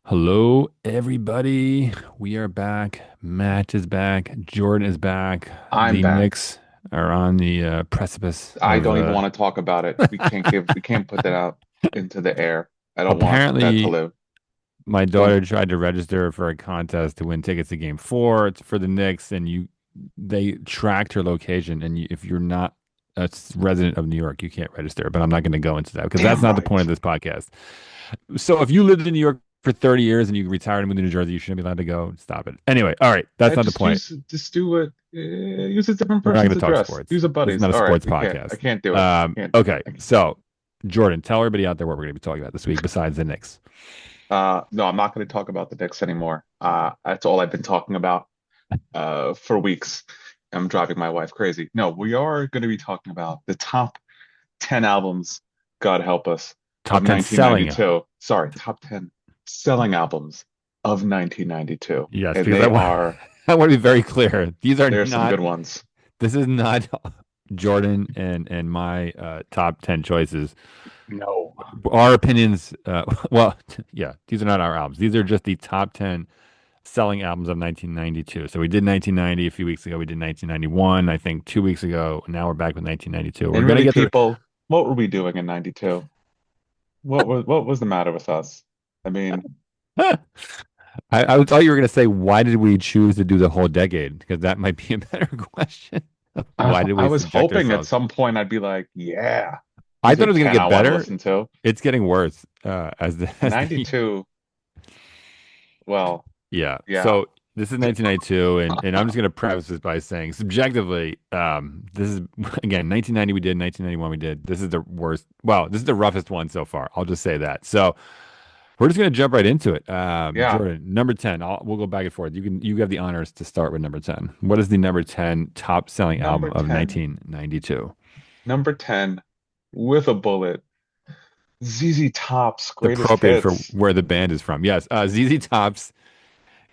Hello, everybody. We are back. Matt is back. Jordan is back. I'm The back. Knicks are on the precipice I of don't even want to talk about it. We can't put that out into the air. I don't want that to apparently live. my Go daughter ahead. tried to register for a contest to win tickets to game four. It's for the Knicks, and they tracked her location. And if you're not a resident of New York, you can't register. But I'm not going to go into that because that's Damn not the point of right. this podcast. So if you lived in New York for 30 years and you retired and moved to New Jersey, you shouldn't be allowed to go. Stop it. Anyway, all right. That's I not the just point. just do what use a different We're not going person's to talk address. sports. Use a This is buddy's. not a All right, sports we can't. I podcast. can't do it. Can't do it. Okay. So, Jordan, tell everybody out there what we're going to be talking about this week besides the Knicks. No, I'm not going to talk about the Knicks anymore. That's all I've been talking about for weeks. I'm driving my wife crazy. No, we are going to be talking about the top 10 albums, God help us, of Top 10 selling. 1992. Sorry, top 10 selling albums of 1992. Yes, And because they are, I want to be very clear. These are there's some not, good ones. this is not Jordan and my top 10 choices. No. Our opinions, well, yeah, these are not our albums. These are just the top 10 selling albums of 1992. So we did 1990 a few weeks ago. We did 1991, I think 2 weeks ago. Now we're back with 1992. We're And gonna really, get to. people, what were we doing in 92? What was the matter with us? I mean, I thought you were gonna say why did we choose to do the whole decade? Because that might be a better question. Why did I we was subject hoping at ourselves? some point I'd be like, yeah, I these thought are it was gonna 10 get I want to better. listen to. It's getting worse as the 92, well, yeah. yeah. So this is 1992, and I'm just gonna preface this by saying subjectively, this is again 1990 we did, 1991 we did. This is the worst. Well, this is the roughest one so far. I'll just say that. So we're just gonna jump right into it. Yeah. Jordan, number 10. We'll go back and forth. You have the honors to start with number 10. What is the number 10 top selling album Number of 10. 1992? Number 10, with a bullet, ZZ Top's greatest Appropriate for hits. where the band is from. Yes, ZZ Top's ZZ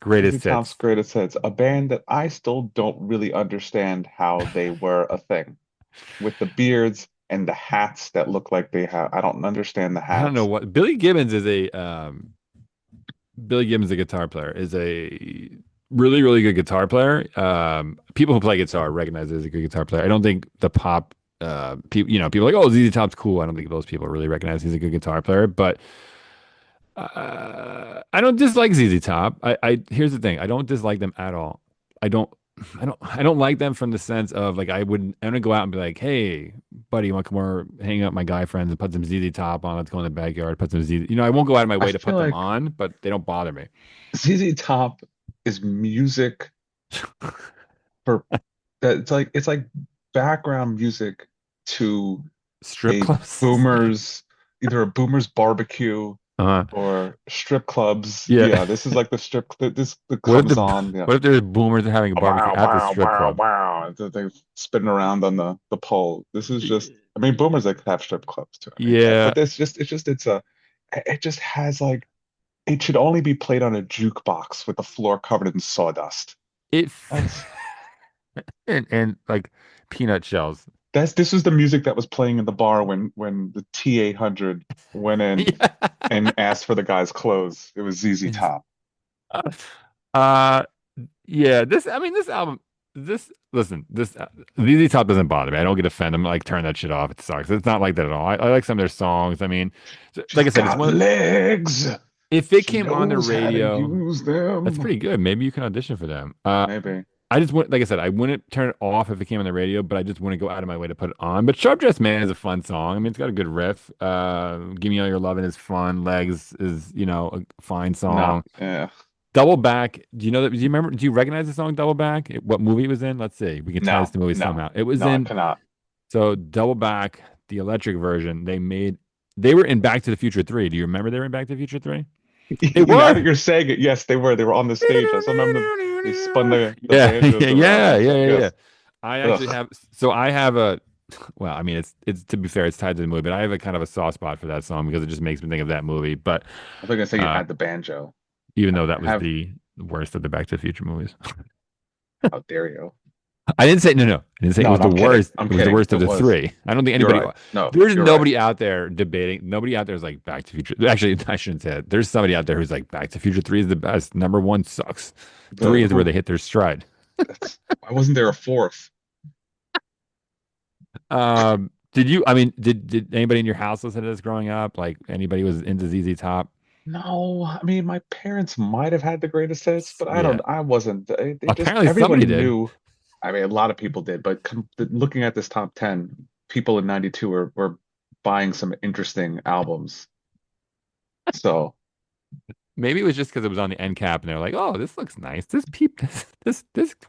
greatest Top's hits. greatest hits. A band that I still don't really understand how they were a thing. With the beards and the hats that look like they have. I don't understand the I don't know hats. what Billy Gibbons, the guitar player, is a really, really good guitar player. People who play guitar recognize it as a good guitar player. I don't think the pop people, people are like, oh, ZZ Top's cool. I don't think those people really recognize he's a good guitar player. But I don't dislike ZZ Top. I here's the thing. I don't dislike them at all. I don't. I don't like them from the sense of like I'm gonna go out and be like, hey, buddy, you want to come over, hang out with my guy friends and put some ZZ Top on? Let's go in the backyard, put some ZZ. I won't go out of my I way to feel put them like on, but they don't bother me. ZZ Top is music for that. It's like background music to Strip a clubs. either a boomer's barbecue Uh, or strip clubs. yeah. Yeah, this is like the strip this that What if comes on. Yeah. what if there's boomers having a barbecue Wow, at the wow, strip wow, club? wow. They're spinning around on the pole. This is just, I mean, boomers like have strip clubs too. I mean, Yeah. but it just has like, it should only be played on a jukebox with the floor covered in sawdust. It That's and like peanut shells. this was the music that was playing in the bar when the T-800 went in Yeah. and asked for the guy's clothes. It was ZZ Top. Uh, yeah, this album, listen, ZZ Top doesn't bother me. I don't get offended. I'm like, turn that shit off. It sucks. It's not like that at all. I like some of their songs. I mean, like She's I said, it's got one. legs. If it She came on the knows how to radio, use that's them. pretty good. Maybe you can audition for them. Maybe. I just wouldn't, like I said, I wouldn't turn it off if it came on the radio, but I just wouldn't go out of my way to put it on. But Sharp Dressed Man is a fun song. I mean, it's got a good riff. Give Me All Your Lovin' is fun. Legs is, a fine No. song. Yeah. Double Back. Do you know that? Do you remember? Do you recognize the song Double Back? What movie it was in? Let's see. We can tie this No. to movie No. somehow. It was No, I in, cannot. so Double Back, the electric version, they were in Back to the Future 3. Do you remember they were in Back to the Future 3? They Now that were. you're saying it, yes, they were. They were on the stage. I still remember they spun the Yeah, banjos yeah, around yeah, and yeah, stuff. yeah, yeah. Yes. I actually Ugh. have, so I have a, well, I mean, it's to be fair, it's tied to the movie, but I have a kind of a soft spot for that song because it just makes me think of that movie. But I was gonna say you uh, had the banjo. even I though that was have, the worst of the Back to the Future movies. how dare you? I didn't say no, no. I didn't say it No, was no, the I'm kidding. worst. I'm It was the kidding. worst of It the was. three. I don't think You're anybody. right. No, There's you're right. nobody out there debating. Nobody out there is like Back to Future. Actually, I shouldn't say that. There's somebody out there who's like Back to Future Three is the best. Number one sucks. The Three is where they who? hit their stride. Why wasn't there a fourth? Did you? I mean, did anybody in your house listen to this growing up? Like anybody was into ZZ Top? No, I mean my parents might have had the greatest hits, but I Yeah. don't. I wasn't. They just Apparently somebody everyone did. knew. I mean, a lot of people did, but looking at this top 10, people in '92 were buying some interesting albums. So Maybe it was just because it was on the end cap and they're like, "Oh, this looks nice. This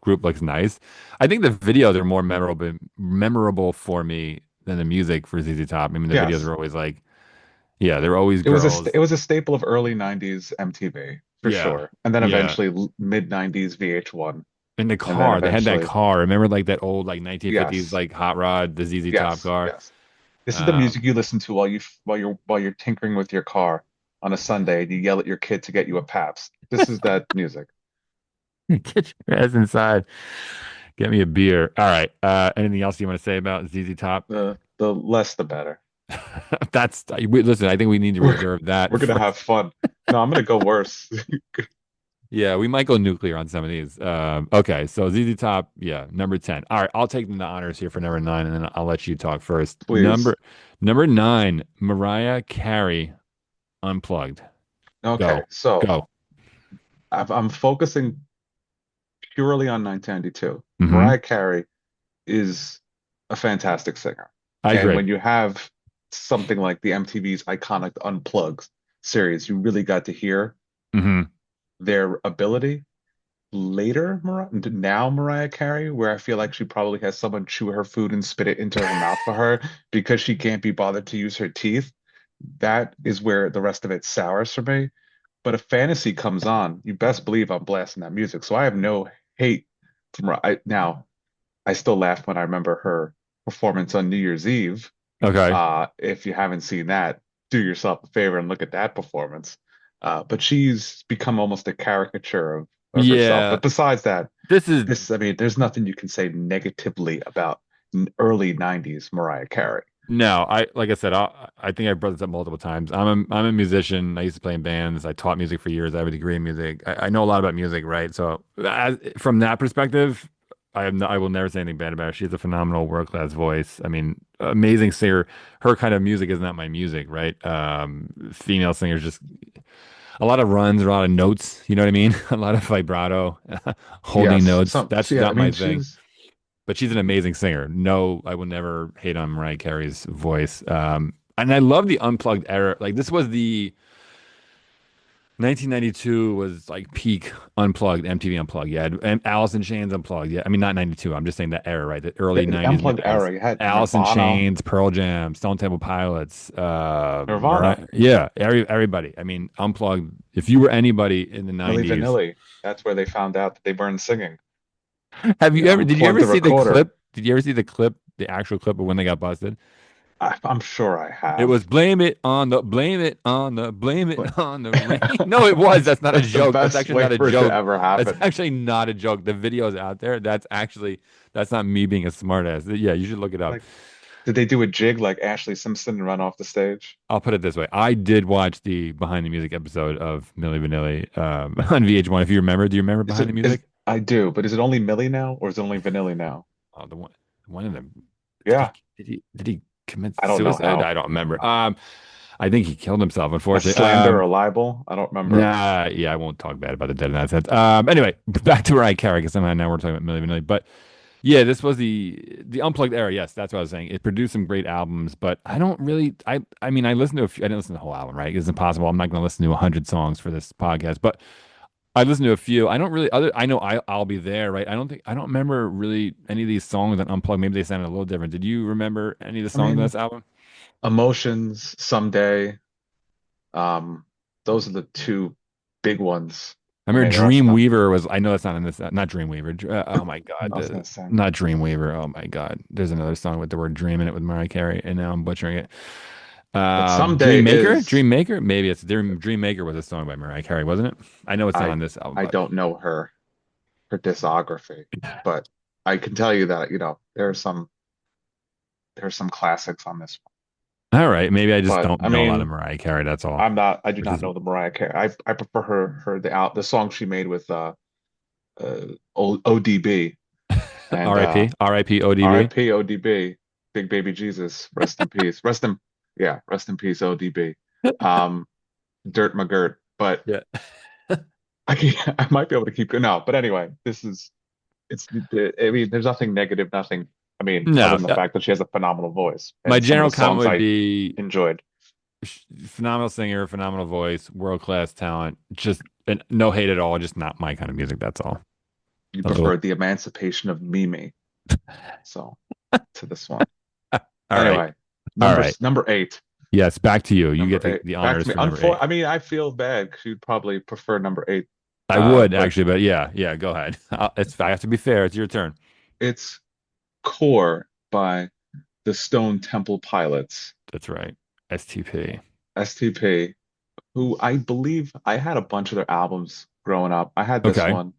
group looks nice." I think the videos are more memorable for me than the music for ZZ Top. I mean, the videos yes, are always like, yeah, they're always girls. it was a staple of early '90s MTV for Yeah, sure, and then yeah. eventually mid '90s VH1, In the and then car, they had that eventually car. Remember, like that old like 1950s yes, like hot rod, the ZZ Top yes, car. yes. This is the Um, music you listen to while you're tinkering with your car on a Sunday and you yell at your kid to get you a Pabst. This is that music. get your ass inside. Get me a beer. All right. Anything else you want to say about ZZ Top? The less the better. Listen, I think we need to We're reserve that we're gonna for. have fun. No, I'm gonna go worse. Yeah, we might go nuclear on some of these. Okay, so ZZ Top, yeah, number 10. All right, I'll take the honors here for number nine, and then I'll let you talk first. Please. Number nine, Mariah Carey, Unplugged. Okay, Go, so go. I'm focusing purely on 1992. Hmm. Mariah Carey is a fantastic singer. I And agree. when you have something like the MTV's iconic Unplugged series, you really got to hear Hmm. their ability. Later, now Mariah Carey, where I feel like she probably has someone chew her food and spit it into her mouth for her because she can't be bothered to use her teeth. That is where the rest of it sours for me. But if fantasy comes on, you best believe I'm blasting that music. So I have no hate from now. I still laugh when I remember her performance on New Year's Eve. Okay. If you haven't seen that, do yourself a favor and look at that performance. But she's become almost a caricature of herself. Yeah, But besides that, this is I mean, there's nothing you can say negatively about early '90s Mariah Carey. no. I like I said, I think I brought this up multiple times. I'm a musician. I used to play in bands. I taught music for years. I have a degree in music. I know a lot about music, right? So from that perspective, I will never say anything bad about her. She has a phenomenal world class voice. I mean, amazing singer. Her kind of music is not my music, right? Female singers just a lot of runs, a lot of notes. You know what I mean? A lot of vibrato, holding Yes, notes. some That's yeah, I not my mean, thing. But she's an amazing singer. No, I will never hate on Mariah Carey's voice. And I love the unplugged era. Like this was the 1992 was like peak unplugged MTV unplugged. Yeah, and Alice in Chains unplugged. Yeah, I mean not 92. I'm just saying that era, right? The early the 90s, mid unplugged 90s. era. You had Alice in Nirvana, Chains, Pearl Jam, Stone Temple Pilots, Nirvana, Mariah. Yeah, everybody. I mean, unplugged. If you were anybody in the Milli 90s, Vanilli. That's where they found out that they weren't singing. have They you ever? Did you unplugged ever the see the recorder. clip? Did you ever see the clip? The actual clip of when they got busted? I'm sure I It was have, blame but it on the rain. No, it was. That's not a that's the joke. That's best actually way not a for it to joke. ever That's happen. actually not a joke. The video's out there. That's not me being a smartass. Yeah, you should look it up. Like, did they do a jig like Ashley Simpson and run off the stage? I'll put it this way. I did watch the behind the music episode of Milli Vanilli on VH1. If you remember, do you remember Is behind it the is music? I do, but is it only Millie now or is it only Vanilli now? Oh, one of them. Yeah, Did he commit I don't know suicide? how. I don't remember. I think he killed himself, A unfortunately. slander or libel? I don't remember. Nah, yeah, I won't talk bad about the dead in that sense. Anyway, back to Mariah Carey, because somehow now we're talking about Milli Vanilli. But yeah, this was the unplugged era. Yes, that's what I was saying. It produced some great albums, but I don't really. I mean, I listened to a few. I didn't listen to the whole album, right? It's impossible. I'm not going to listen to 100 songs for this podcast, but I listened to a few. I don't really. I know I'll be there, right? I don't remember really any of these songs that unplugged. Maybe they sounded a little different. Did you remember any of the I songs on mean, this album? Emotions, Someday. Um, those are the two big ones. I I remember mean, the rest of them, Dreamweaver was. I know that's not in this. Not Dreamweaver. Oh my God, I was gonna say. not Dreamweaver. Oh my God, there's another song with the word "dream" in it with Mariah Carey, and now I'm butchering it. But Someday Dreammaker, is Dreammaker. Maybe it's Dreammaker was a song by Mariah Carey, wasn't it? I know it's not I on this album, I but don't know her discography, but I can tell you that, there are some classics on this All right, maybe I just one. But don't I know a lot of mean, Mariah Carey. That's all. I do Which not is know the Mariah Carey. I prefer the song she made with uh ODB and R.I.P. R.I.P. ODB. RIP ODB, Big Baby Jesus, rest in peace. Rest in peace ODB. Um Dirt McGirt. But Yeah. I might be able to keep going. No, but anyway, it's I mean, there's nothing negative, nothing. I mean, other No, than the fact that she has a phenomenal voice my and some of general the comment songs would I be enjoyed. phenomenal singer, phenomenal voice, world class talent. Just and no hate at all. Just not my kind of music. That's all. You A little. preferred the emancipation of Mimi, so to this one. All right. Anyway, All right. number eight. Yes. Back to you. You Number get eight. the Back to honors me. for number eight. I mean, I feel bad because you'd probably prefer number eight. I would But actually, but yeah, yeah. Go ahead. I have to be fair. It's your turn. it's Core by the Stone Temple Pilots, That's right. STP. STP, who I believe I had a bunch of their albums growing up. I had this Okay. one,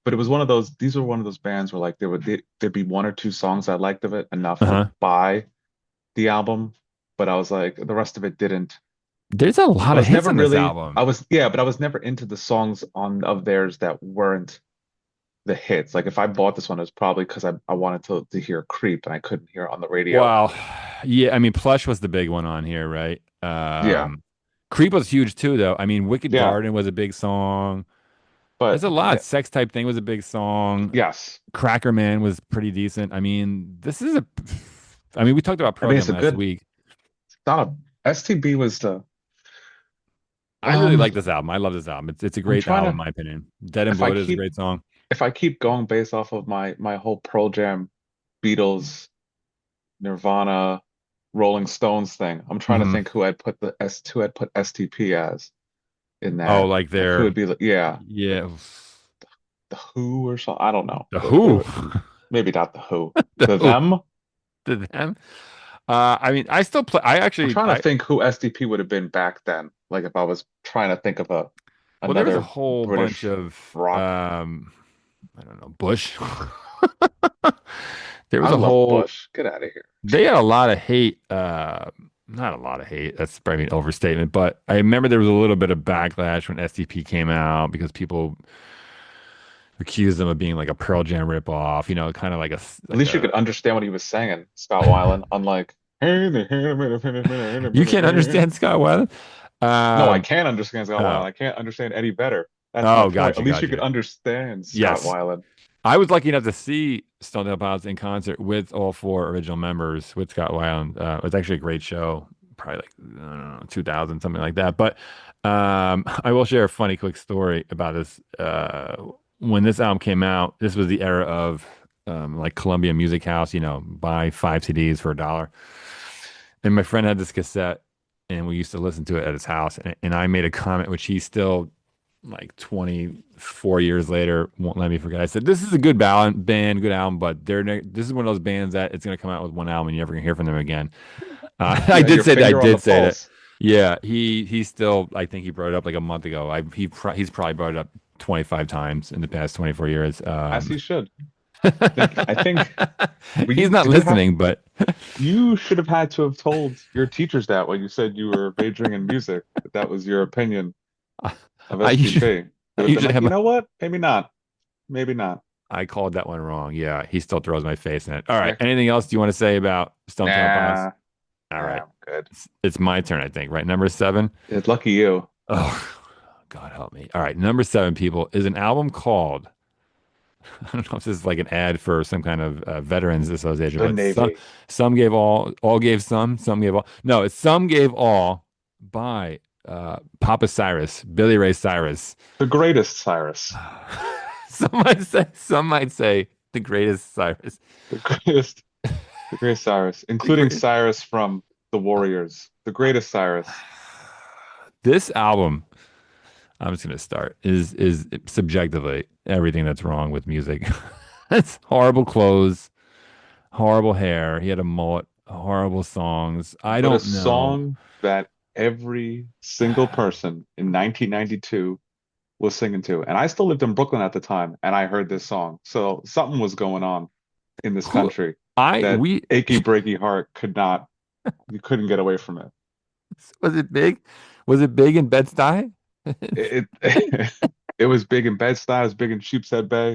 but it was one of those, these were one of those bands where like there'd be one or two songs I liked of it enough to Uh-huh. buy the album, but I was like, the rest of it didn't. There's a I lot of was hits never on this really, album. I was, yeah, but I was never into the songs on of theirs that weren't the hits. Like if I bought this one, it was probably because I wanted to hear Creep and I couldn't hear it on the radio. Well, yeah, I mean, Plush was the big one on here, right? Yeah, Creep was huge too, though. I mean, Wicked yeah, Garden was a big song. There's but a lot. Sex Type Thing was a big song. yes, Cracker Man was pretty decent. I mean, this is a. I mean, we talked about I mean Pearl it's Jam a last good. week. It's not a STB was the I really um. like this album. I love this album. It's a I'm great trying album, in to my opinion. Dead and if I Bloated is a keep great song. if I keep going based off of my whole Pearl Jam, Beatles, Nirvana, Rolling Stones thing. I'm trying to Hmm. think who I'd put STP as in Oh, that. like Like who their would be like yeah, yeah, the Who or something. I don't know. the Who, Maybe not the Who. the The Who, Them. to them. I mean, I still play. I'm trying to think who STP would have been back then. Like if I was trying to think of a Well, there was a another whole bunch British of rock. I don't know, Bush. There was I a love whole Bush. Get out of here. they had a lot of hate, not a lot of hate, that's probably an overstatement, but I remember there was a little bit of backlash when SDP came out because people accused them of being like a Pearl Jam ripoff, kind of like At like least you a could understand what he was saying, Scott Weiland, unlike no, you can't understand Scott Weiland. I Um, can't understand Scott Weiland. oh, I can't understand Eddie Vedder. That's my oh, point. gotcha, At least you could gotcha. understand Scott Yes. Weiland. I was lucky enough to see Stone Temple Pilots in concert with all four original members with Scott Weiland. It was actually a great show, probably like I don't know, 2000 something like that. But I will share a funny quick story about this. When this album came out, this was the era of like Columbia Music House. Buy 5 CDs for $1. And my friend had this cassette, and we used to listen to it at his house. And I made a comment, which he still like 24 years later won't let me forget. I said, "This is a good band, good album, but this is one of those bands that it's going to come out with one album and you're never going to hear from them again." I You had did your say that. I finger on the did say that. pulse. Yeah, he still. I think he brought it up like a month ago. He's probably brought it up 25 times in the past 24 years. As he should. I think were He's you not did you have listening, but you should have had to have told your teachers that when you said you were majoring in music, that was your opinion of I usually, STP. They I would have been usually like, have you my. know what? Maybe not. Maybe not. I called that one wrong. Yeah, he still throws my face in it. All right. Yeah. Anything else you want to say about Stone Temple Pilots? Nah, All right. I'm good. It's my turn, I think, right? Number seven. It's lucky you. Oh, God help me. All right. Number seven, people, is an album called, I don't know if this is like an ad for some kind of Veterans Association, The but Navy. some gave all gave some gave all. No, it's Some Gave All by Papa Cyrus, Billy Ray Cyrus. The greatest Cyrus. Some might say the greatest Cyrus. The greatest, the greatest Cyrus, The including great. Cyrus from the Warriors. The greatest Cyrus. This album, I'm just gonna start, is subjectively everything that's wrong with music. It's horrible clothes, horrible hair. He had a mullet, horrible songs. I But a don't know. song that every single person in 1992 was singing to. And I still lived in Brooklyn at the time, and I heard this song. So something was going on. in this Who country I that we Achy Breaky Heart could not, you couldn't get away from it. was it big? Was it big in Bed-Stuy? It it was big in Bed-Stuy, it was big in Sheepshead Bay,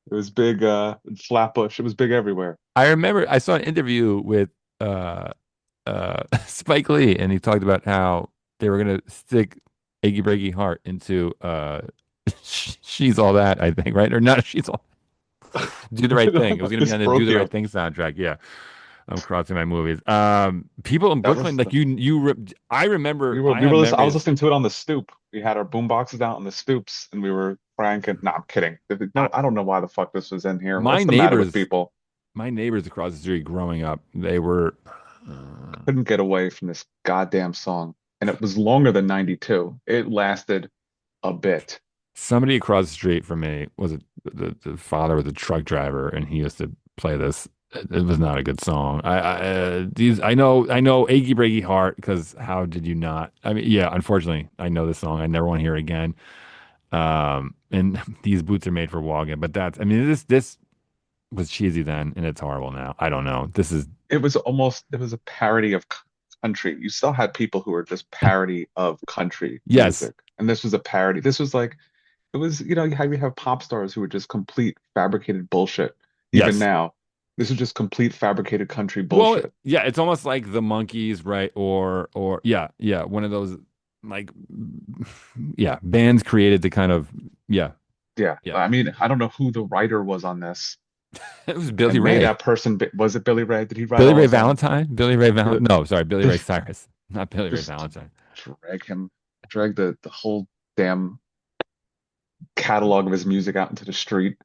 it was big in Flatbush, it was big everywhere. I remember I saw an interview with uh Spike Lee, and he talked about how they were gonna stick Achy Breaky Heart into She's All That, I think, right? Or not She's All Do the Right Thing. It was gonna be This on the Do broke the you. Right Thing soundtrack. Yeah. I'm crossing my movies. People in That Brooklyn, was like I remember I we have were listening, I was memories. listening to it on the stoop. We had our boom boxes out on the stoops and we were cranking. No, I'm kidding. I, No, I don't know why the fuck this was in here. my What's the matter with neighbors, people? my neighbors across the street growing up, they were Couldn't get away from this goddamn song. And it was longer than 92. It lasted a bit. somebody across the street from me was the father was a truck driver, and he used to play this. It was not a good song. I know Achy Breaky Heart, because how did you not? I mean, yeah, unfortunately, I know this song. I never want to hear it again. And these boots are made for walking, but that's, I mean, this was cheesy then, and it's horrible now. I don't know. This is It was a parody of country. You still had people who were just parody of country yes, music. And this was a parody. This was like, it was, you have pop stars who were just complete fabricated bullshit. Even yes. now, this is just complete fabricated country Well, bullshit. yeah, it's almost like the Monkees, right? Or yeah, yeah, one of those like yeah, bands created to kind of yeah, Yeah. yeah. I mean, I don't know who the writer was on this. It was Billy And may Ray. that person be, was it Billy Ray? Did he write Billy all Ray his own? Valentine? Billy Ray Th- Valentine? No, sorry, Billy Ray Just, Cyrus. Not Billy Ray just Valentine. drag him, drag the whole damn catalog of his music out into the street.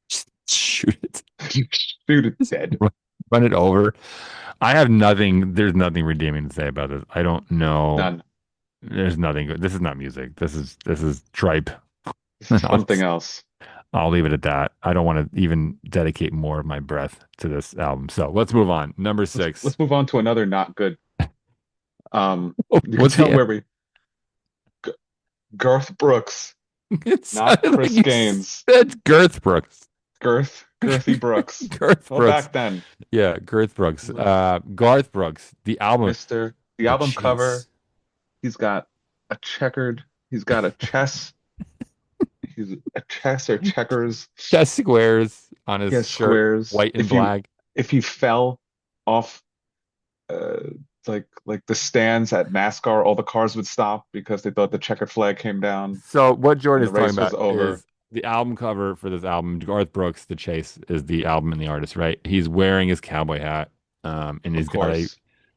Just shoot it. Shoot it Just dead. run it over. I have nothing, there's nothing redeeming to say about this. I don't know. None. There's nothing good. This is not music. This is tripe. This is I'll something just else. I'll leave it at that. I don't want to even dedicate more of my breath to this album. So let's move on. Number six. Let's move on to another not good. You can What's tell the where we G- Garth Brooks, It not sounded like Chris you Gaines. said Girth Brooks. Girthy Brooks. Girth Well, Brooks. back then, Yeah, Girth Brooks. look, Garth Brooks. The album, The the album cover, chase. he's got he's got a chess, he's a chess or checkers. Chest squares on He his has shirt, squares. white and black. If he fell off uh like the stands at NASCAR, all the cars would stop because they thought the checkered flag came down So what and Jordan the is talking race was about over. is the album cover for this album. Garth Brooks, The Chase, is the album and the artist, right? He's wearing his cowboy hat, and Of he's got course.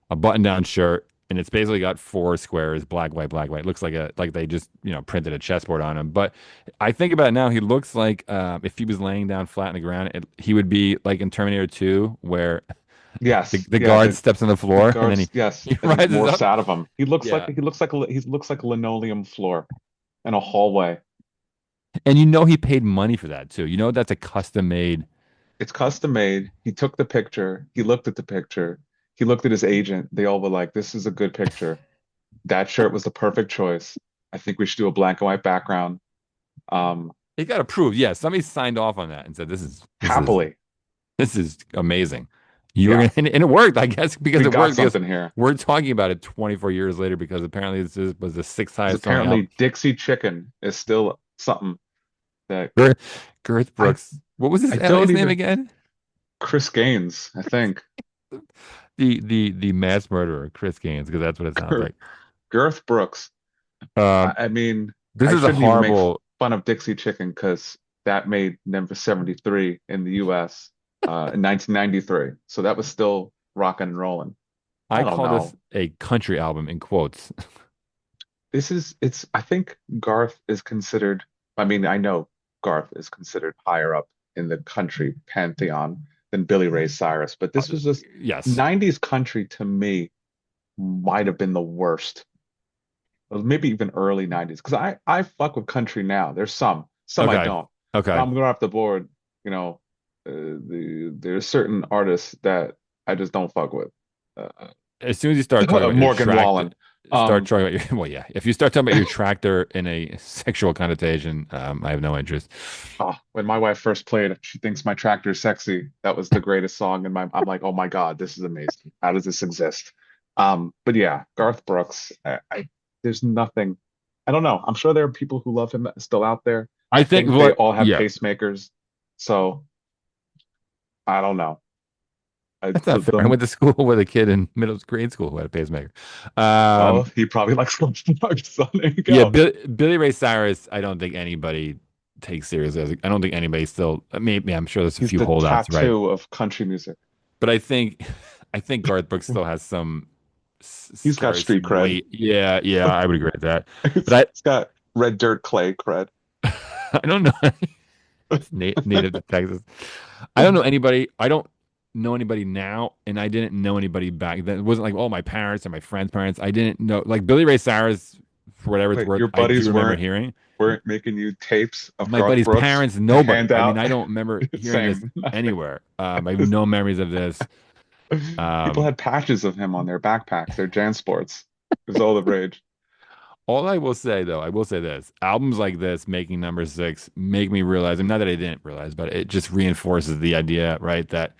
a button-down shirt, and it's basically got four squares, black, white, black, white. It looks like they just printed a chessboard on him. But I think about it now, he looks like if he was laying down flat on the ground, he would be like in Terminator 2, where Yes. the Yeah, guard steps on the the floor and then guards, yes, he and he rises morphs up. out of them. Yeah. He looks like a linoleum floor in a hallway. And he paid money for that too. That's a custom made. It's custom made. He took the picture. He looked at the picture. He looked at his agent. They all were like, "This is a good picture. That shirt was the perfect choice. I think we should do a black and white background." Um, It got approved. Yeah, somebody signed off on that and said Happily, this is amazing. You're yeah, gonna and it worked, I guess, because we it got worked because something here. we're talking about it 24 years later, because apparently was the sixth Because highest selling album. apparently Dixie Chicken is still something that Girth, Girth I Brooks. What was I his don't name even again? Chris Gaines, I think. The mass murderer, Chris Gaines, because that's what it sounds like. Girth Brooks. Um, I mean, this I is a shouldn't even make horrible. fun of Dixie Chicken because that made number 73 in the US in 1993. So that was still rocking and rolling. I I don't call this know. a country album in quotes. I think Garth is considered, I mean, I know Garth is considered higher up in the country pantheon than Billy Ray Cyrus, but this was just Yes. 90s country to me might have been the worst. Or maybe even early 90s. Because I fuck with country now. There's some I Okay. don't. But Okay. I'm going off the board, there's certain artists that I just don't fuck with. Uh, As soon as you start talking about Morgan extract Wallen. start Um, talking about your, well, yeah, if you start talking about your tractor in a sexual connotation, I have no interest. when my wife first played, she thinks my tractor is sexy. That was the greatest song in my. I'm like, oh my God, this is amazing. How does this exist? But yeah, Garth Brooks. There's nothing. I don't know. I'm sure there are people who love him still out there. I I think think they what, all have yeah, pacemakers. So I don't know. that's not fair. I went to school with a kid in grade school who had a pacemaker. Well, Um, he probably likes Garth Brooks. So there you yeah, go. Billy Ray Cyrus, I don't think anybody takes seriously. I don't think anybody still, maybe I'm sure there's a He's few the holdouts, right? tattoo of country music. But I think, I think Garth Brooks still has some He's got scary, street some cred. weight. Yeah, yeah, I would agree with that. He's But got red dirt clay cred. I don't know. It's native to Texas. I don't know anybody. I don't know anybody now, and I didn't know anybody back then. It wasn't like, oh, my parents or my friends' parents. I didn't know. Like Billy Ray Cyrus, for whatever it's Wait, worth, your I do buddies remember weren't hearing. weren't making you tapes of My Garth buddy's Brooks parents, to nobody. hand I mean, out? I don't remember hearing this Same. anywhere. I have no memories of this. People Um, had patches of him on their backpacks, their JanSports. It was all the rage. all I will say, though, I will say this: albums like this, making number six, make me realize. And not that I didn't realize, but it just reinforces the idea, right, that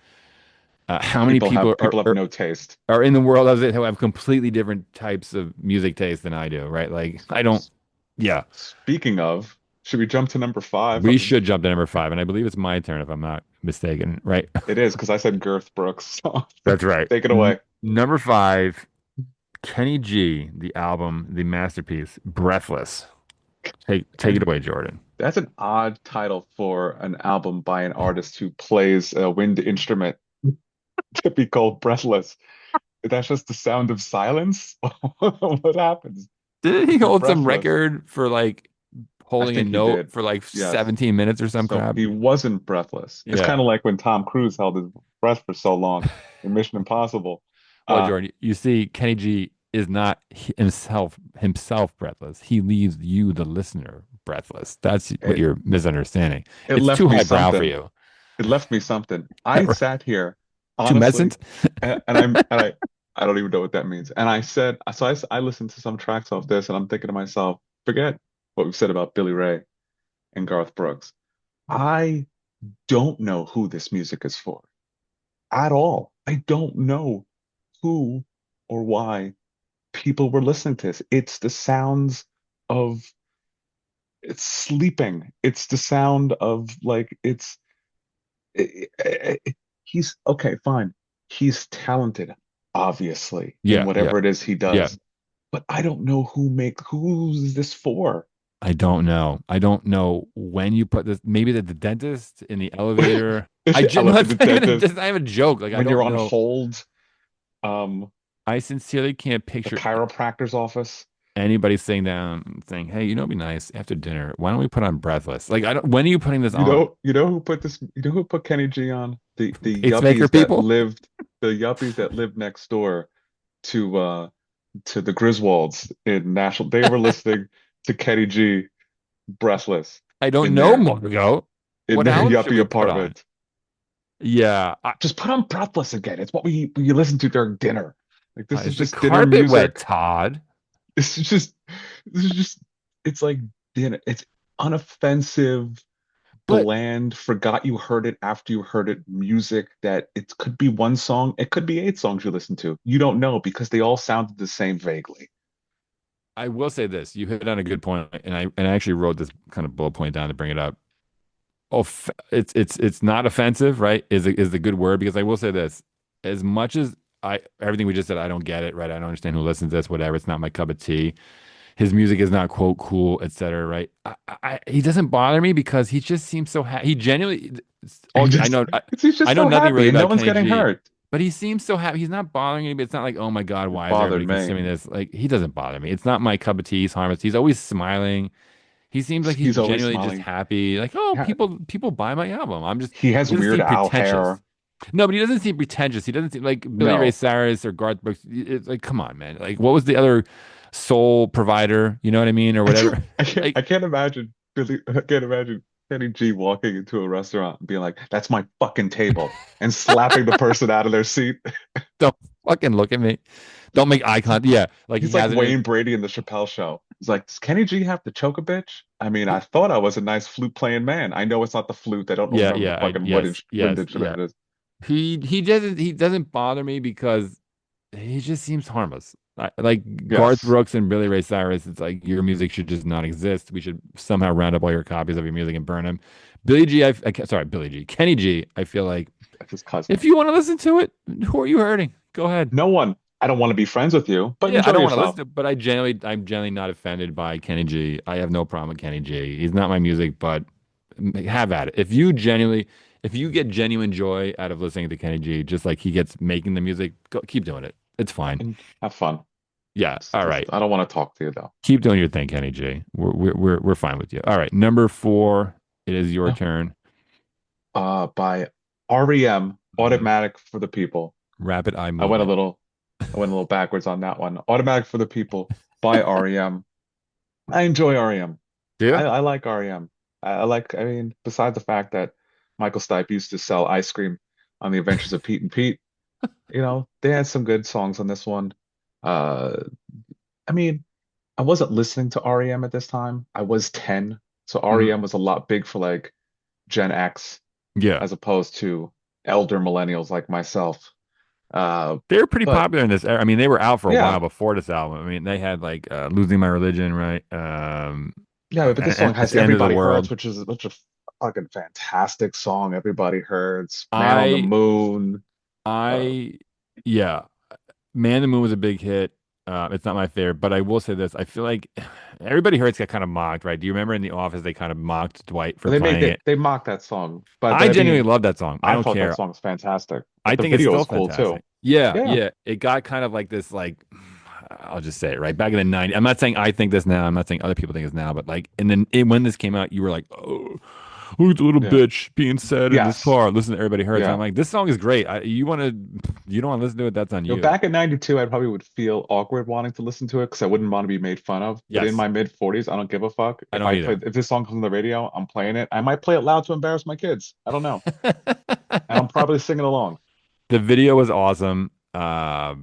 how many people People have no taste. are in the world of it who have completely different types of music taste than I do, right? Like I don't, yeah. Speaking of, should we jump to number five? We should jump to number five, and I believe it's my turn if I'm not mistaken, right? It is because I said Garth Brooks. So That's right. take it away. Number five, Kenny G, the album, the masterpiece, Breathless. Take it away, Jordan. That's an odd title for an album by an artist who plays a wind instrument to be called Breathless. That's just the sound of silence. What happens? Did he You're hold some breathless. record for like I holding a think he note did. for like Yes. 17 minutes or some So crap? he wasn't breathless. It's Yeah. kind of like when Tom Cruise held his breath for so long in Mission Impossible. Well, Uh, Jordan, you see, Kenny G is not himself breathless. He leaves you, the listener, breathless. That's what it, you're misunderstanding. it It's left too me highbrow for something. you. It left me something. I sat here Too honestly, messant. I don't even know what that means. And I said, I listened to some tracks off this, and I'm thinking to myself, forget what we've said about Billy Ray and Garth Brooks. I don't know who this music is for at all. I don't know who or why people were listening to this. It's the sounds of it's sleeping. It's the sound of like he's okay, fine. He's talented, obviously, in Yeah, yeah, whatever it is he yeah. does. But I don't know who's this for. I don't know. I don't know when you put this. Maybe the dentist in the elevator. I No, look at the dentist I have a joke. Like I when you're don't on know. hold, um, I sincerely can't the picture chiropractor's office. anybody sitting down and saying, "Hey, you know, it'd be nice after dinner. Why don't we put on Breathless?" Like I don't. When are you putting this on? You know who put this, you know who put Kenny G on? Pacemaker people. The yuppies that lived next door to the Griswolds in Nashville. They were listening to Kenny G Breathless I don't in know, their Margo. in What their album should yuppie we put on? apartment. Yeah, Just put on Breathless again. It's what we listen to during dinner. Like this is is the just dinner carpet wet, music. Todd? This is just this is just it's like dinner. It's unoffensive, But bland, forgot you heard it after you heard it music that it could be one song, it could be eight songs you listen to. You don't know because they all sounded the same vaguely. I will say this: you hit on a good point, and I actually wrote this kind of bullet point down to bring it up. It's not offensive, right? Is the good word because I will say this: as much as I everything we just said, I don't get it, right? I don't understand who listens to this, whatever. It's not my cup of tea. His music is not quote cool, etc. Right? He doesn't bother me because he just seems so happy. He genuinely. He I just know he's I just know so nothing happy really and no about one's Kenny getting G, hurt. but he seems so happy. He's not bothering me. But it's not like, oh my God, It why is bothered everybody me. consuming this? Like he doesn't bother me. It's not my cup of tea. He's harmless. He's always smiling. He seems like he's He's always genuinely just smiling. happy. Like, oh, Yeah, people buy my album. he He has doesn't Weird seem Al pretentious. hair. No, but he doesn't seem pretentious. He doesn't seem like Billy Ray No. Cyrus or Garth Brooks. It's like, come on, man. Like, what was the other soul provider? You know what I mean, or whatever. I Like, can't imagine I can't imagine Kenny G walking into a restaurant and being like, "That's my fucking table," and slapping the person out of their seat. the fucking look at me. Don't make eye contact. Yeah, like he He's like hasn't even. Wayne Brady in the Chappelle show. He's like, does Kenny G have to choke a bitch? I mean, I thought I was a nice flute playing man. I know it's not the flute. I don't Yeah, remember yeah, fucking yes, wind yes, yeah. instrument it is. He doesn't bother me because he just seems harmless. Like Garth Yes, Brooks and Billy Ray Cyrus, it's like your music should just not exist. We should somehow round up all your copies of your music and burn them. Billy G, sorry, Billy G, Kenny G. I feel like that's his cousin. if you want to listen to it, who are you hurting? Go ahead. No one. I don't want to be friends with you, but Yeah, I enjoy don't want to listen yourself. to it, but I'm generally not offended by Kenny G. I have no problem with Kenny G. He's not my music, but have at it. If you get genuine joy out of listening to Kenny G, just like he gets making the music, keep doing it. It's fine. And have fun. Yeah. All right. I don't want to talk to you though. Keep doing your thing, Kenny G. We're fine with you. All right. Number four. It is your Yeah. turn. By REM, Mhm. Automatic for the People. Rapid eye I went a movement. little, I went a little backwards on that one. Automatic for the People by REM. I enjoy REM. Yeah. I like REM. I like, I mean, besides the fact that Michael Stipe used to sell ice cream on The Adventures of Pete and Pete, they had some good songs on this one. Uh, I mean, I wasn't listening to REM at this time. I was 10, so REM Mhm. was a lot big for like Gen X Yeah. as opposed to elder millennials like myself. They were pretty But popular in this era. I mean, they were out for a while yeah, before this album. I mean, they had like Losing My Religion, right? yeah, but this song It's has the End of the Everybody World. Hurts, which is such a fucking fantastic song. Everybody Hurts, Man on the I Moon. Uh, I yeah, Man in the Moon was a big hit. It's not my favorite, but I will say this. I feel like Everybody Hurts got kind of mocked, right? Do you remember in The Office they kind of mocked Dwight for playing it? they mocked that song, but I I genuinely mean, love that song. I I don't thought that care. song was fantastic. I The think it's video still was cool too. fantastic. Yeah, Yeah, yeah. It got kind of like this, like I'll just say it right back in the '90s. I'm not saying I think this now. I'm not saying other people think this now, but like, and then when this came out, you were like, oh, look at the little yeah, bitch being sad in this yes, car. Listen to Everybody Hurts. And I'm yeah. like, this song is great. You don't want to listen to it. That's on you. Back in '92, I probably would feel awkward wanting to listen to it because I wouldn't want to be made fun of. But in Yes, my mid 40s, I don't give a fuck. I don't either. If this song comes on the radio, I'm playing it. I might play it loud to embarrass my kids. I don't know. And I'm probably singing along. The video was awesome. I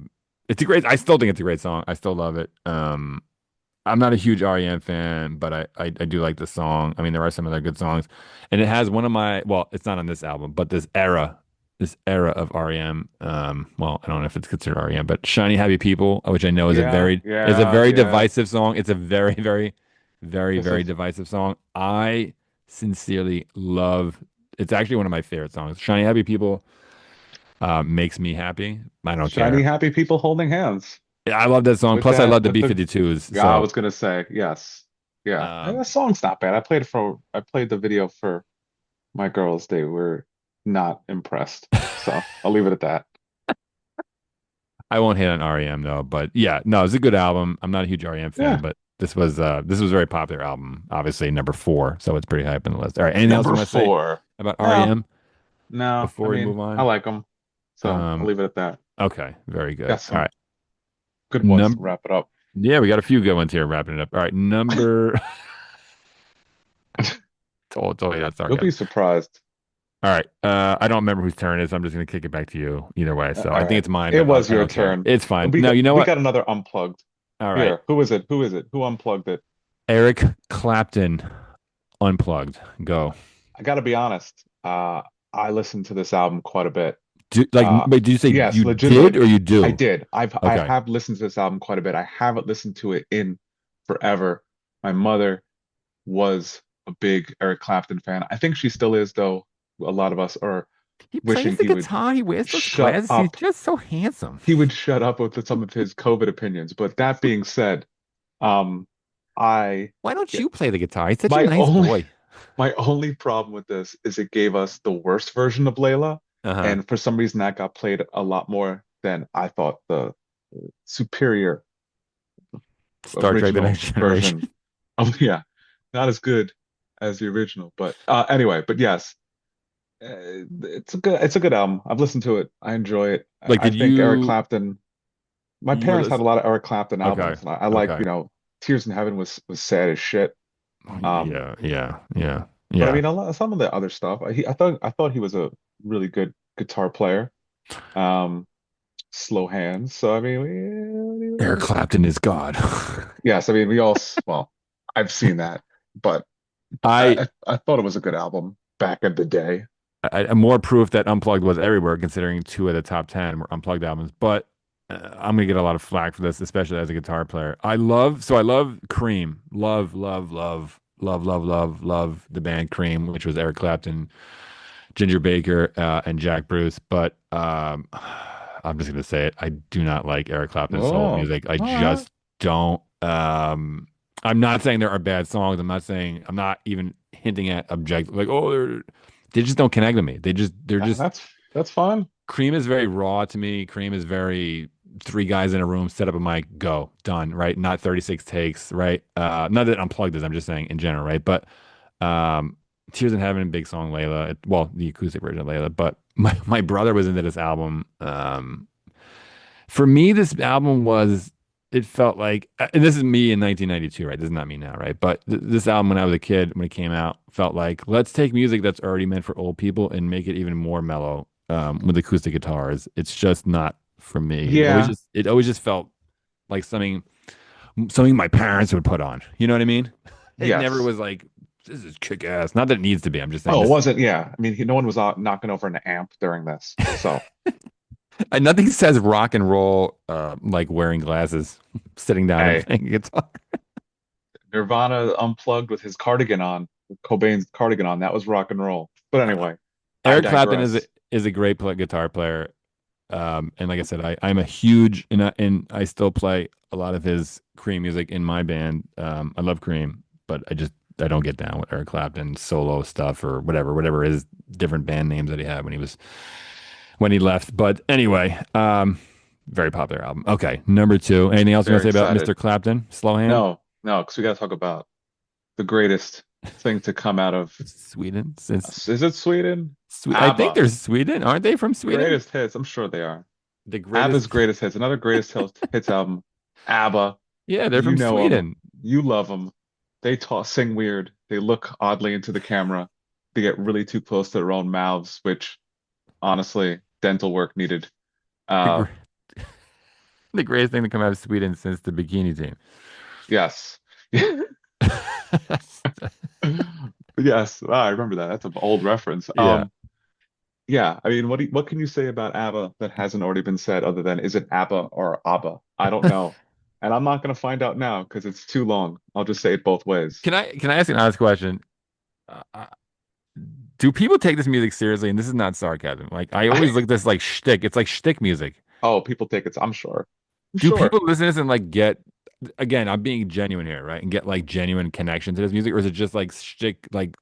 still think it's a great song. I still love it. I'm not a huge REM fan, but I do like the song. I mean, there are some other good songs, and it has one of my well, it's not on this album, but this era of REM. Well, I don't know if it's considered REM, but "Shiny Happy People," which I know Yeah, is a yeah, very yeah. divisive song. It's a very, very, very, This very is divisive song. I sincerely love. It's actually one of my favorite songs. "Shiny Happy People" makes me happy. I don't shiny, care. happy people holding hands Yeah, I love that song. Plus, I love the with the. B-52s. Yeah, I So, was gonna say yes. Yeah, and um, the song's not bad. I played the video for my girls. They were not impressed. So I'll leave it at that. I won't hit on REM though, but yeah, no, it's a good album. I'm not a huge REM fan, Yeah. but this was a very popular album. Obviously, number four, so it's pretty high up in the list. All right, anything else you Number want to say four. about No, REM no. I before we mean, move I on? like them. So I'll Um, leave it at that. okay, very good. Got All some right, good ones to num wrap it up. yeah, we got a few good ones here. Wrapping it up. All right, number. Totally not You'll be sarcasm. surprised. All right, I don't remember whose turn it is. I'm just gonna kick it back to you either way. So All I think right. it's mine, It but was I your don't care. turn. It's fine. No, you know We what? got another unplugged. All right, Here, who is it? Who is it? Who unplugged it? Eric Clapton, Unplugged. Go. I gotta be honest. I listened to this album quite a bit. Wait, did you say Yes, you did legitimately. or you I do? did. I Okay. have listened to this album quite a bit. I haven't listened to it in forever. My mother was a big Eric Clapton fan. I think she still is, though. A lot of us are He wishing plays the guitar. He wears those shut glasses. He's up. just so handsome. He would shut up with some of his COVID opinions. But that being said, um, I Why don't yeah, you play the guitar? He's such a my nice only boy. my only problem with this is it gave us the worst version of Layla, Uh-huh. and for some reason that got played a lot more than I thought the superior Star Trek: The original Next Generation. version. Oh yeah, not as good as the original, but anyway, but yes, it's a good album. I've listened to it. I enjoy it. Like, I did think Eric you Clapton. My you were parents had this? a lot of Eric Clapton Okay. albums. And I like, Okay. Tears in Heaven was sad as shit. Um, Yeah. Yeah. Yeah. but I Yeah. mean, some of the other stuff. I thought he was a really good guitar player. Um, slow hands. So I mean, Eric Clapton is God. yes, I mean we all well, I've seen that, but I, I thought it was a good album back in the day. I'm more proof that Unplugged was everywhere, considering two of the top 10 were Unplugged albums. But I'm gonna get a lot of flack for this, especially as a guitar player. I love Cream. Love the band Cream, which was Eric Clapton, Ginger Baker, and Jack Bruce. But I'm just gonna say it. I do not like Eric Clapton's solo Oh, music. I all right. just don't. I'm not saying there are bad songs. I'm not even hinting at objective like, oh, they just don't connect with me. They're just That's fine. Cream is very raw to me. Cream is very three guys in a room, set up a mic, go, done, right? Not 36 takes, right? Not that Unplugged is, I'm just saying in general, right? But um Tears in Heaven, big song, Layla. Well, the acoustic version of Layla, but my brother was into this album. For me, this album was, it felt like, and this is me in 1992, right? This is not me now, right? But this album, when I was a kid, when it came out, felt like, let's take music that's already meant for old people and make it even more mellow with acoustic guitars. It's just not for me. Yeah. It always just felt like something my parents would put on. You know what I mean? It never Yes. was like, this is kick ass. Not that it needs to be. I'm just saying Oh, it this. wasn't. Yeah. I mean, no one was knocking over an amp during this. So Nothing says rock and roll like wearing glasses, sitting down and hey, playing guitar. Nirvana unplugged with his cardigan on, with Cobain's cardigan on. That was rock and roll. But anyway, I Eric Clapton digress. is a great guitar player, and like I said, I'm a huge and I still play a lot of his Cream music in my band. I love Cream, but I don't get down with Eric Clapton solo stuff or whatever his different band names that he had when he left. But anyway, very popular album. Okay, number two. Anything else you want Very to say about excited. Mr. Clapton? Slow hand, No, no, because we got to talk about the greatest thing to come out of. Sweden. Since Is it Sweden? I think ABBA. they're Sweden, aren't they from Sweden? Greatest hits. I'm sure they are. The ABBA's greatest. greatest hits. Another hits album. ABBA. Yeah, they're You from know them. Sweden. You love them. They talk, sing weird. They look oddly into the camera. They get really too close to their own mouths, which honestly, dental work needed. The Uh, gr- the greatest thing to come out of Sweden since the bikini team. yes. Yes, I remember that. That's an old reference. Yeah. Yeah, I mean, what can you say about ABBA that hasn't already been said other than is it ABBA or ABBA? I don't know. And I'm not going to find out now because it's too long. I'll just say it both ways. Can I ask an honest question? Uh, do people take this music seriously? And this is not sarcasm. Like I always look at this like shtick. It's like shtick music. Oh, people take it. I'm sure. I'm Do sure. people listen to this and like get, again, I'm being genuine here, right? And get like genuine connection to this music, or is it just like shtick? Like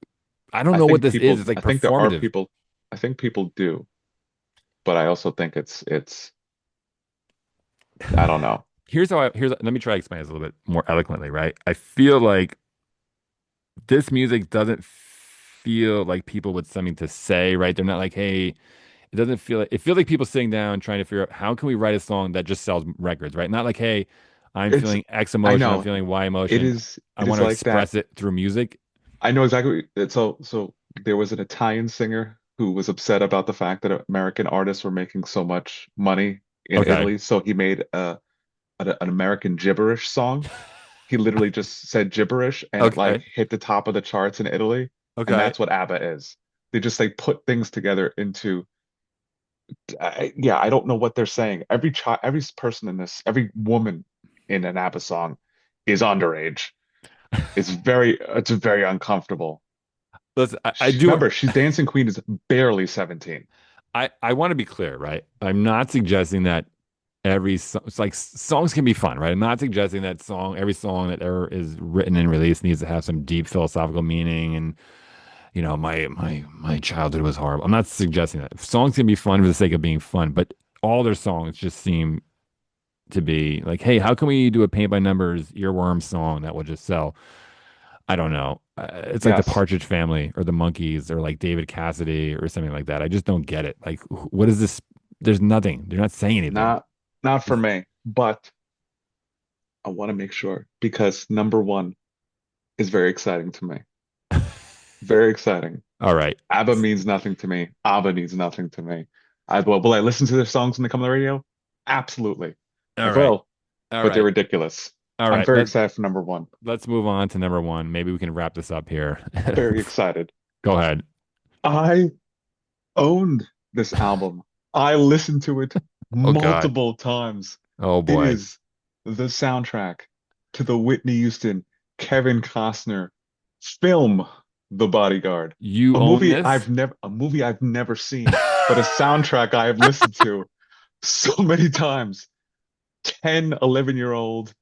I don't know what this is. It's like I think there are performative. people, I think people do, but I also think I don't know. Here's let me try to explain this a little bit more eloquently, right? I feel like this music doesn't feel like people with something to say, right? They're not like, hey, it doesn't feel like, it feels like people sitting down trying to figure out how can we write a song that just sells records, right? Not like, hey, I'm It's, feeling X I emotion, I'm know feeling Y emotion. I it is want to like that. express it through music. I know exactly. So there was an Italian singer who was upset about the fact that American artists were making so much money in Okay. Italy. So he made an American gibberish song. He literally just said gibberish and it like Okay. hit the top of the charts in Italy. And Okay. that's what ABBA is. They just like put things together into yeah, I don't know what they're saying. Every child, every person in this, every woman in an ABBA song is underage. It's very uncomfortable. Listen, I do, Remember, she's Dancing Queen is barely 17. I want to be clear, right? I'm not suggesting that it's like songs can be fun, right? I'm not suggesting that every song that ever is written and released needs to have some deep philosophical meaning and my childhood was horrible. I'm not suggesting that. Songs can be fun for the sake of being fun, but all their songs just seem to be like, hey, how can we do a paint by numbers earworm song that will just sell? I don't know. It's like the Yes, Partridge Family or the Monkees or like David Cassidy or something like that. I just don't get it. Like, what is this? There's nothing. They're not saying anything. not not for me, but I want to make sure because number one is very exciting to me. Very exciting. All right. ABBA means nothing to me. ABBA means nothing to me. Will I listen to their songs when they come on the radio? Absolutely. I All right. will, All but they're right. ridiculous. All I'm right. very excited for number one. Let's move on to number one. Maybe we can wrap this up here. Very excited. Go ahead. I owned this album. I listened to it Oh God. multiple times. Oh It boy. is the soundtrack to the Whitney Houston, Kevin Costner film, The Bodyguard. You own this? A movie I've never seen, but a soundtrack I have listened to so many times. 10, 11-year-old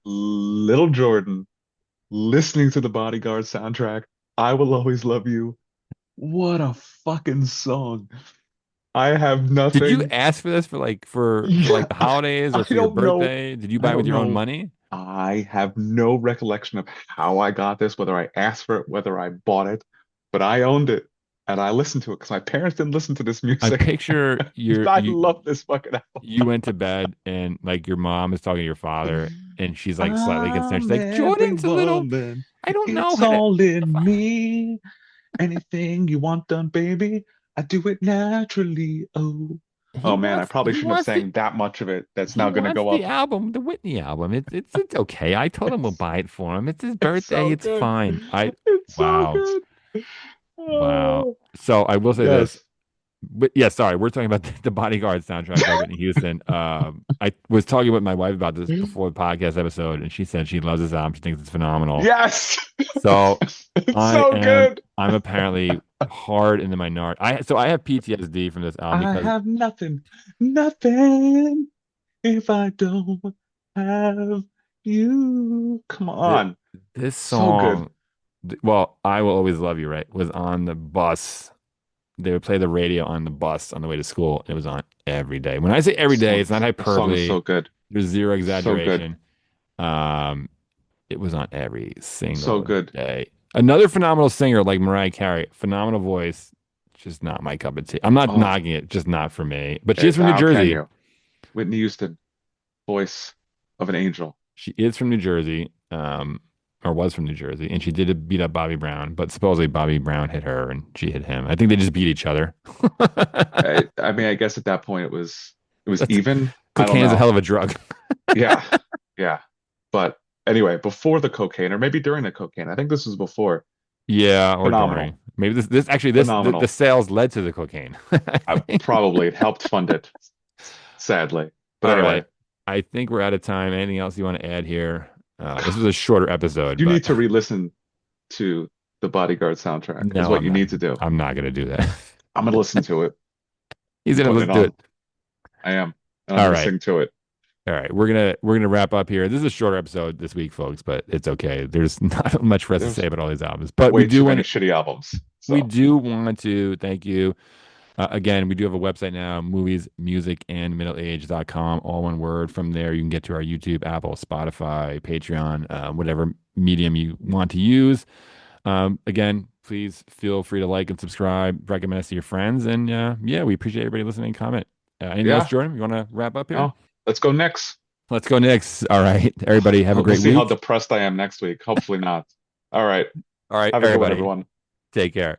little Jordan listening to the Bodyguard soundtrack. I Will Always Love You. What a fucking song. I have Did you nothing. ask for this for Yeah, like the holidays I or for your don't know. birthday? Did you I buy it with don't your own know. money? I have no recollection of how I got this, whether I asked for it, whether I bought it, but I owned it and I listened to it because my parents didn't listen to this I music. picture I love this fucking album. you went to bed and like your mom is talking to your father and she's like slightly concerned. She's I'm like, every Jordan's a little, woman. I don't know It's how to. all in me. Anything you want done, baby, I do it naturally. Oh, He oh man, I wants probably he shouldn't have wants the sang that much of it. That's he now gonna wants go the up. album, the Whitney album. It's okay. I told him we'll It's buy it for him. It's his it's birthday. so It's good. fine. I It's so wow. good. Wow. Oh, So I will say this. yes. But yeah, sorry, we're talking about the Bodyguard soundtrack by Whitney Houston. I was talking with my wife about this before the podcast episode, and she said she loves this album. She thinks it's phenomenal. Yes. So It's so good. I'm apparently hard in the minority. I have PTSD from this album I because have nothing, nothing if I don't have you. Come th on. this So good. song, well, I Will Always Love You, right, was on the bus. They would play the radio on the bus on the way to school. It was on every day. When I say every day, it's not The song is hyperbole. so good. There's zero So good. exaggeration. Um, it was on every So single good. day. Another phenomenal singer like Mariah Carey, phenomenal voice, just not my cup of tea. I'm not Oh, knocking it, just not for me. But she's from New how can Jersey. you? Whitney Houston, voice of an angel. She is from New Jersey, or was from New Jersey, and she did beat up Bobby Brown, but supposedly Bobby Brown hit her and she hit him. I think they just beat each other. I mean, I guess at that point it was That's even. I don't Cocaine is a know. hell of a drug. Yeah, yeah. But anyway, before the cocaine, or maybe during the cocaine, I think this was before. Yeah, or Phenomenal, during. Maybe this actually the phenomenal. sales led to the cocaine. Probably it helped fund it, sadly. But All anyway, right. I think we're out of time. Anything else you want to add here? This was a shorter episode, you but need to re-listen to the Bodyguard soundtrack, is no, what you need to do. I'm not gonna do that. I'm gonna listen to it. He's I'm gonna putting it listen to on. it. I am, and I'm All gonna right. sing to it. All right. We're gonna wrap up here. This is a shorter episode this week, folks, but it's okay. There's not much for us to There's say about all these albums. But way too many shitty albums. we So do want to thank you. Again, we do have a website now, movies, music, and middleage.com, all one word. From there, you can get to our YouTube, Apple, Spotify, Patreon, whatever medium you want to use. Again, please feel free to like and subscribe, recommend us to your friends. And yeah, we appreciate everybody listening and comment. Anything else, yeah, Jordan? You want to wrap up here? no, let's go next. Let's go next. All right. Everybody, have a We'll great see how week. depressed I am next week. Hopefully not. All right. All right, Have a good one, everybody, everyone. take care.